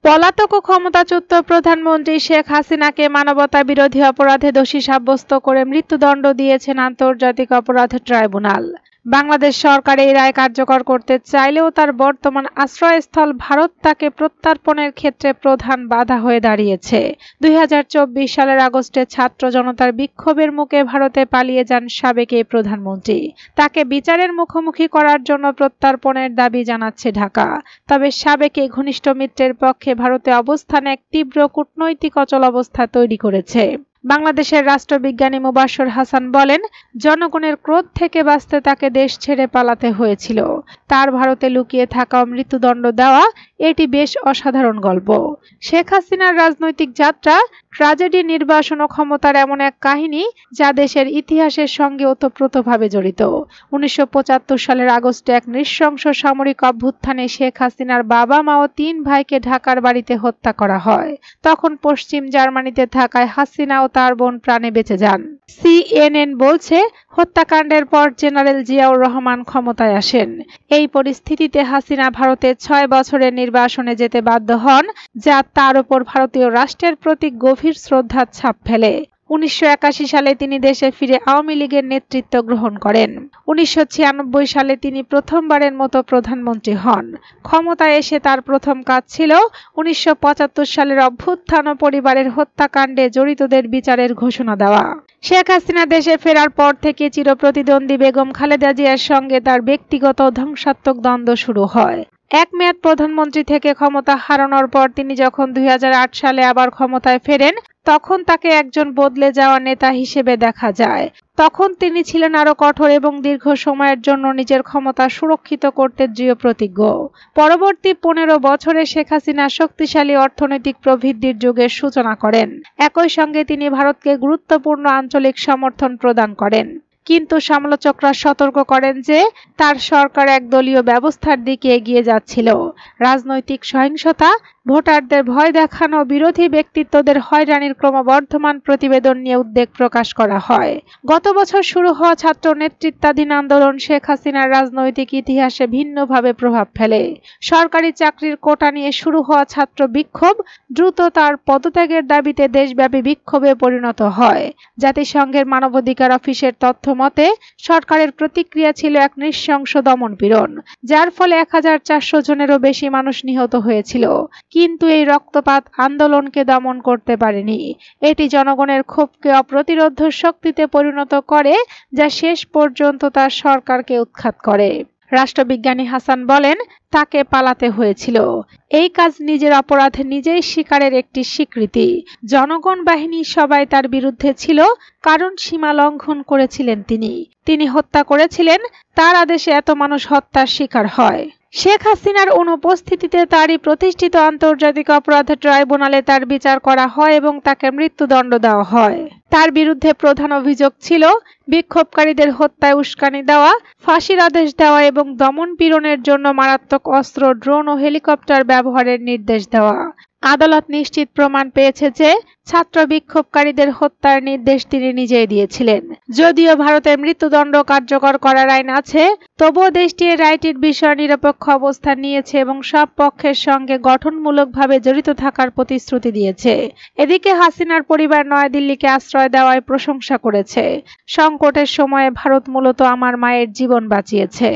পলাতক ও ক্ষমতাচ্যুত প্রধানমন্ত্রী শেখ হাসিনাকে মানবতাবিরোধী অপরাধে দোষী সাব্যস্ত করে মৃত্যুদণ্ড দিয়েছেন আন্তর্জাতিক অপরাধ ট্রাইব্যুনাল। বাংলাদেশ সরকার এই রায় কার্যকর করতে চাইলেও তার বর্তমান আশ্রয়স্থল ভারত তাকে প্রত্যর্পণের ক্ষেত্রে প্রধান বাধা হয়ে দাঁড়িয়েছে। 2024 সালের আগস্টে ছাত্র জনতার বিক্ষোভের মুখে ভারতে পালিয়ে যান সাবেক এই প্রধানমন্ত্রী। তাকে বিচারের মুখোমুখি করার জন্য প্রত্যর্পণের দাবি জানাচ্ছে ঢাকা। তবে সাবেক এই ঘনিষ্ঠ মিত্রের পক্ষে ভারতে অবস্থান এক তীব্র কূটনৈতিক অচলাবস্থা তৈরি করেছে। বাংলাদেশের রাষ্ট্রবিজ্ঞানী মুবাশ্বর হাসান বলেন, জনগণের ক্রোধ থেকে বাঁচতে তাকে দেশ ছেড়ে পালাতে হয়েছিল। তার ভারতে লুকিয়ে থাকা ও মৃত্যুদণ্ড দেওয়া এটি বেশ অসাধারণ গল্প। শেখ হাসিনার রাজনৈতিক যাত্রা ট্র্যাজেডি, নির্বাসন ও ক্ষমতার এমন এক কাহিনী যা দেশের ইতিহাসের সঙ্গে ওতপ্রোতভাবে জড়িত। 1975 সালের আগস্টে এক নৃশংস সামরিক অভ্যুত্থানে শেখ হাসিনার বাবা মা ও 3 ভাইকে ঢাকার বাড়িতে হত্যা করা হয়। তখন পশ্চিম জার্মানিতে থাকায় হাসিনা ও তার বোন প্রাণে বেঁচে যান। CNN বলছে, হত্যাকাণ্ডের পর জেনারেল জিয়াউর রহমান ক্ষমতায় আসেন। এই পরিস্থিতিতে হাসিনা ভারতে 6 বছরের নির্বাসনে যেতে বাধ্য হন, যা তার উপর ভারতীয় রাষ্ট্রের প্রতি গভীর শ্রদ্ধার ছাপ ফেলে। 1981 সালে তিনি দেশে ফিরে আওয়ামী লীগের নেতৃত্ব গ্রহণ করেন। 1996 সালে তিনি প্রথমবারের মতো প্রধানমন্ত্রী হন। ক্ষমতায় এসে তার প্রথম কাজ ছিল 1975 সালের অভ্যুত্থান ও পরিবারের হত্যাকাণ্ডে জড়িতদের বিচারের ঘোষণা দেওয়া। শেখ হাসিনা দেশে ফেরার পর থেকে চিরপ্রতিদ্বন্দ্বী বেগম খালেদা জিয়ার সঙ্গে তার ব্যক্তিগত ধ্বংসাত্মক দ্বন্দ্ব শুরু হয়। এক মেয়াদ প্রধানমন্ত্রী থেকে ক্ষমতা হারানোর পর তিনি যখন 2008 সালে আবার ক্ষমতায় ফেরেন, তখন তাকে একজন বদলে যাওয়া নেতা হিসেবে দেখা যায়। তখন তিনি ছিলেন আরো কঠোর এবং দীর্ঘ সময়ের জন্য নিজের ক্ষমতা সুরক্ষিত করতে দৃঢ়প্রতিজ্ঞ। পরবর্তী 15 বছরে শেখ হাসিনা শক্তিশালী অর্থনৈতিক প্রবৃদ্ধির যুগের সূচনা করেন। একই সঙ্গে তিনি ভারতকে গুরুত্বপূর্ণ আঞ্চলিক সমর্থন প্রদান করেন। কিন্তু সমালোচকরা সতর্ক করেন যে তার সরকার একদলীয় ব্যবস্থার দিকে এগিয়ে যাচ্ছিল। রাজনৈতিক সহিংসতা, ভোটারদের ভয় দেখানো, বিরোধী ব্যক্তিত্বদের হয়রানির ক্রমবর্ধমান প্রতিবেদন নিয়ে উদ্বেগ প্রকাশ করা হয়। গত বছর শুরু হওয়া ছাত্র নেতৃত্বাধীন আন্দোলন শেখ হাসিনার রাজনৈতিক ইতিহাসে ভিন্নভাবে প্রভাব ফেলে। সরকারি চাকরির কোটা নিয়ে শুরু হওয়া ছাত্র বিক্ষোভ দ্রুত তার পদত্যাগের দাবিতে দেশব্যাপী বিক্ষোভে পরিণত হয়। জাতিসংঘের মানবাধিকার অফিসের তথ্য মতে সরকারের প্রতিক্রিয়া ছিল এক নৃশংস দমনপীড়ন, যার ফলে 1400 জনেরও বেশি মানুষ নিহত হয়েছিল। কিন্তু এই রক্তপাত আন্দোলনকে দমন করতে পারেনি। এটি জনগণের ক্ষোভকে অপ্রতিরোধ্য শক্তিতে পরিণত করে, যা শেষ পর্যন্ত তার সরকারকে উৎখাত করে। রাষ্ট্রবিজ্ঞানী হাসান বলেন, তাকে পালাতে হয়েছিল। এই কাজ নিজের অপরাধে নিজেই স্বীকারের একটি স্বীকৃতি। জনগণ বাহিনী সবাই তার বিরুদ্ধে ছিল, কারণ সীমা লঙ্ঘন করেছিলেন তিনি হত্যা করেছিলেন। তার আদেশে এত মানুষ হত্যার শিকার হয়। শেখ হাসিনার অনুপস্থিতিতে তারই প্রতিষ্ঠিত আন্তর্জাতিক অপরাধ ট্রাইব্যুনালে তার বিচার করা হয় এবং তাকে মৃত্যুদণ্ড দেওয়া হয়। তার বিরুদ্ধে প্রধান অভিযোগ ছিল বিক্ষোভকারীদের হত্যায় উস্কানি দেওয়া, ফাঁসির আদেশ দেওয়া এবং দমন-পীড়নের জন্য মারাত্মক অস্ত্র, ড্রোন ও হেলিকপ্টার ব্যবহারের নির্দেশ দেওয়া। আদালত নিশ্চিত প্রমাণ পেয়েছে যে ছাত্র বিক্ষোভকারীদের হত্যার নির্দেশ তিনি নিজেই দিয়েছিলেন। যদিও ভারতের মৃত্যুদণ্ড কার্যকর করার আইন আছে, তবুও দেশটি এই রায়টির বিষয়ে নিরপেক্ষ অবস্থান নিয়েছে এবং সব পক্ষের সঙ্গে গঠনমূলকভাবে জড়িত থাকার প্রতিশ্রুতি দিয়েছে। এদিকে হাসিনার পরিবার নয়াদিল্লিকে আশ্রয় দেওয়ায় প্রশংসা করেছে। সংকটের সময়ে ভারত মূলত আমার মায়ের জীবন বাঁচিয়েছে।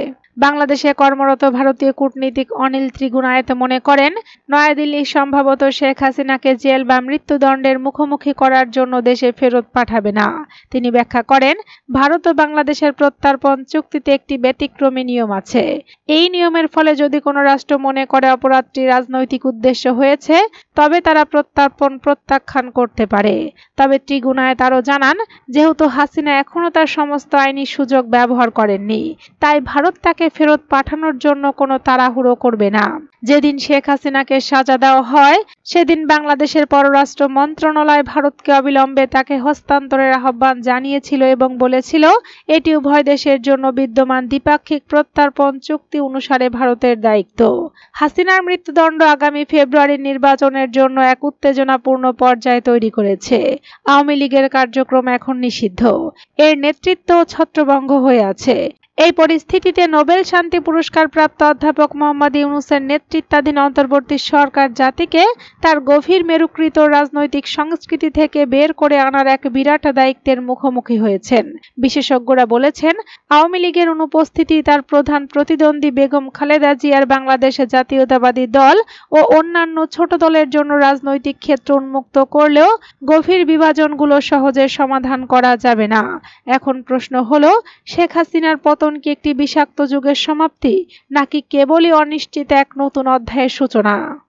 বাংলাদেশে কর্মরত ভারতীয় কূটনীতিক অনিল ত্রিগুণায়ত মনে করেন, নয়াদিল্লি সম্ভবত শেখ হাসিনাকে জেল বা মৃত্যুদণ্ডের মুখোমুখি করার জন্য দেশে ফেরত পাঠাবে না। তিনি ব্যাখ্যা করেন, ভারত ও বাংলাদেশের প্রত্যর্পণ চুক্তিতে একটি ব্যতিক্রমী নিয়ম আছে। এই নিয়মের ফলে যদি কোনো রাষ্ট্র মনে করে অপরাধটি রাজনৈতিক উদ্দেশ্য হয়েছে, তবে তারা প্রত্যর্পণ প্রত্যাখ্যান করতে পারে। তবে ত্রিগুণায়ত আরও জানান, যেহেতু হাসিনা এখনও তার সমস্ত আইনি সুযোগ ব্যবহার করেননি, তাই ভারত তাকে ফেরত পাঠানোর জন্য কোনো তাড়াহুড়ো করবে না। যেদিন শেখ হাসিনাকে সাজা দেওয়া হয়, সেদিন বাংলাদেশের পররাষ্ট্র মন্ত্রণালয় ভারতকে অবিলম্বে তাকে হস্তান্তরের আহ্বান জানিয়েছিল এবং বলেছিল এটি উভয় দেশের জন্য বিদ্যমান দ্বিপাক্ষিক প্রত্যর্পণ চুক্তি অনুসারে ভারতের দায়িত্ব। হাসিনার মৃত্যুদণ্ড আগামী ফেব্রুয়ারির নির্বাচনের জন্য এক উত্তেজনাপূর্ণ পর্যায় তৈরি করেছে। আওয়ামী লীগের কার্যক্রম এখন নিষিদ্ধ। এর নেতৃত্ব ছত্রভঙ্গ হয়ে আছে। এই পরিস্থিতিতে নোবেল শান্তি পুরস্কারপ্রাপ্ত অধ্যাপক মোহাম্মদ ইউনূসের নেতৃত্বাধীন অন্তর্বর্তী সরকার জাতিকে তার গভীর মেরুকৃত রাজনৈতিক সংস্কৃতি থেকে বের করে আনার এক বিরাট দায়িত্বের মুখোমুখি হয়েছেন। বিশেষজ্ঞরা বলেছেন, আওয়ামী লীগের অনুপস্থিতি তার প্রধান প্রতিদ্বন্দ্বী বেগম খালেদা জিয়ার বাংলাদেশ জাতীয়তাবাদী দল ও অন্যান্য ছোট দলের জন্য রাজনৈতিক ক্ষেত্র উন্মুক্ত করলেও গভীর বিভাজনগুলো সহজে সমাধান করা যাবে না। এখন প্রশ্ন হলো, শেখ হাসিনার পতন কি একটি বিষাক্ত যুগের সমাপ্তি, নাকি কেবলই অনিশ্চিত এক নতুন অধ্যায়ের সূচনা?